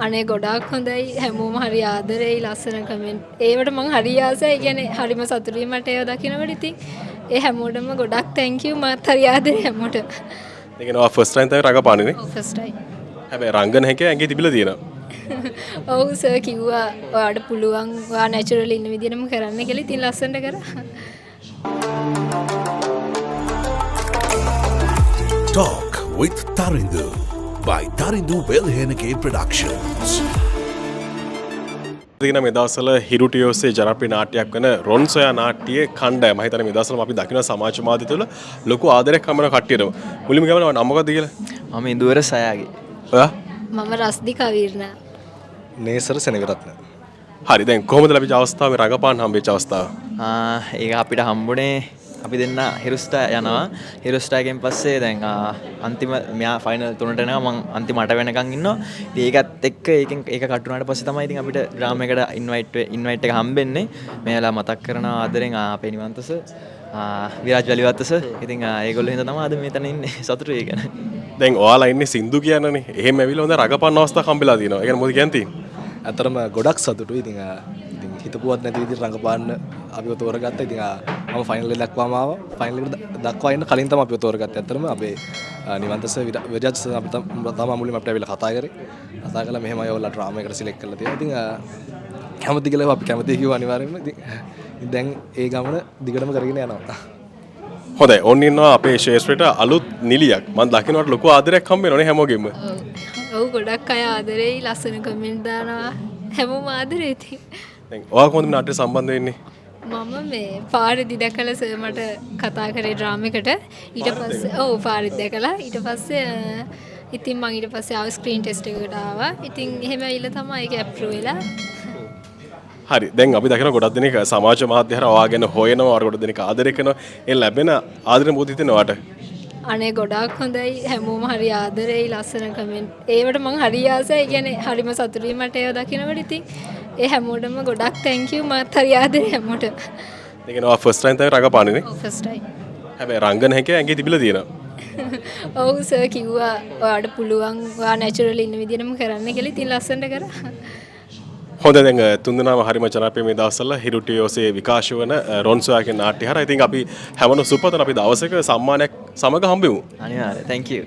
අනේ ගොඩාක් හොඳයි හැමෝම හරි ආදරෙයි ලස්සන කමෙන්ට්. ඒවට මං හරි ආසයි. කියන්නේ හරිම සතුටුයි මට ඒව දකිනකොට ඉතින් ඒ හැමෝටම ගොඩක් thank you මාත් හරි ආදරෙයි හැමෝටම. ඒ කියන්නේ ඔයා ෆස්ට් ටයිම් තමයි රඟපාන්නේ නේ? ඔව් first time. හැබැයි රංගන හැකිය ඇඟේ තිබිලා තියෙනවා. ඔව් සර් කිව්වා ඔයාට පුළුවන් ඔයා නැචරල් ඉන්න විදිහටම කරන්න කියලා. ඉතින් ලස්සනට කරා. Talk with Tarindu by Tarindu Welheneke Productions. දින මේ දවස්වල හිරුටිය ඔස්සේ ජනප්‍රිය නාට්‍යයක් වෙන රොන් සොයා නාට්‍යයේ ඛණ්ඩායම මම හිතන්නේ මේ දවස්වල අපි දකින සමාජ මාධ්‍ය තුළ ලොකු ආදරයක් හම්බ වෙන කට්ටියටම. මුලින්ම ගමන නම මොකක්ද කියලා? මම ඉඳුවර සයාගේ. ඔයා? මම රස්දි කවීර්ණා. නේසර සෙනවිරත්න. හරි දැන් කොහොමද ලැබිච්ච අවස්ථාව මේ රඟපාන්න හම්බෙච්ච අවස්ථාව? ඒක අපිට හම්බුනේ අපි දෙන්න හිරුස්ටා යනවා. හිරුස්ටාගෙන් පස්සේ දැන් අන්තිම මෙයා ෆයිනල් 3ට එනවා. මම අන්තිම 8 වෙනකන් ඉන්නවා. ඉතින් ඒකත් එක්ක ඒක කට් වුණාට පස්සේ තමයි ඉතින් අපිට ඩ්‍රාමා එකට ඉන්වයිට් එක හම්බෙන්නේ. මෙයාලා මතක් කරන ආදරෙන් අපේ නිවන්තස විරාජ් වැලිවත්තස. ඉතින් ඒගොල්ලෝ හින්දා තමයි අද මෙතන ඉන්නේ. සතුටුයි ඒක. දැන් ඔයාලා ඉන්නේ සින්දු කියනනේ. එහෙම ඇවිල්ලා හොඳ රඟපාන්න අවස්ථාවක් හම්බෙලා තියෙනවා. ඒ කියන්නේ මොකද කියන්නේ? ඇතරම ගොඩක් සතුටුයි. ඉතින් හිතපුවත් නැති විදිහට රඟපාන්න අපිව තෝරගත්තා. ඉතින් මම ෆයිනල් එක දක්වාම ආවා. ෆයිනල් එක දක්වා ඉන්න කලින් තමයි අපිව තෝරගත්තේ. ඇතරම අපේ නිවන්තස විරාජ් අපිට තමයි මුලින්ම අපිට ඇවිල්ලා කතා කරේ. කතා කළා මෙහෙමයි ඔයාලා ඩ්‍රාමා එකට සිලෙක්ට් කරලා තියෙනවා. ඉතින් කැමති කියලා අපි කැමති කිව්වා අනිවාර්යයෙන්ම. ඉතින් දැන් ඒ ගමන දිගටම කරගෙන යනවා. හොඳයි ඔන්න ඉන්නවා අපේ ශේෂ්ත්‍රයට අලුත් නිලියක්. මම දකින්නට ලොකු ආදරයක් හම්බ වෙනවනේ හැමෝගෙම. ඔව් ගොඩක් අය ආදරෙයි ලස්සන කමෙන්ට් දානවා. හැමෝම ආදරෙයි ඉතින්. දැන් ඔයා කොහොමද නාට්‍ය සම්බන්ධ වෙන්නේ? මම මේ පාරදි දැකලා සර් මට කතා කරේ ඩ්‍රාම එකට. ඊට පස්සේ ඔව් පාරදි දැකලා ඊට පස්සේ ඉතින් මම ඊට පස්සේ ආව ස්ක්‍රීන් ටෙස්ට් එකකට ආවා. ඉතින් එහෙම ඇවිල්ලා තමයි ඒක ඇප්‍රූව් වෙලා. හරි දැන් අපි දකින ගොඩක් දෙනෙක් සමාජ මාධ්‍ය හරහා ඔයා ගැන හොයනවා අර ගොඩක් දෙනෙක් ආදරය කරනවා. ඒ ලැබෙන ආදරේ මොකද හිතෙන්නේ ඔයාට? අනේ ගොඩාක් හොඳයි හැමෝම හරි ආදරෙයි ලස්සන කමෙන්ට්. ඒවට මං හරි ආසයි. කියන්නේ හරිම සතුටුයි මට ඒව දකිනකොට ඉතින් ඒ හැමෝටම ගොඩක් thank you මාත් හරි ආදරෙයි හැමෝටම. ඒ කියන්නේ ඔයා ෆස්ට් ටයිම් තමයි රඟපාන්නේ නේ? ඔව් first time. හැබැයි රංගන හැකිය ඇඟේ තිබිලා තියෙනවා. ඔව් සර් කිව්වා ඔයාට පුළුවන් ඔයා නැචරල් ඉන්න විදිහටම කරන්න කියලා. ඉතින් ලස්සනට කරා. හොඳ දැන් තුන්දෙනාම හරිම ජනප්‍රිය මේ දවස්වල හිරුටිය ඔස්සේ විකාශය වන රොන් සොයාගේ නාට්‍ය හරහා ඉතින් අපි හැමෝම සුපතන අපි දවසක සම්මානයක් සමග හම්බෙමු. අනිවාර්යයෙන් thank you.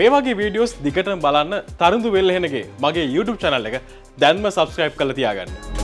මේ වගේ වීඩියෝස් දිගටම බලන්න තරුඳු වෙල්හෙනගේ මගේ YouTube channel එක දැන්ම subscribe කරලා තියාගන්න.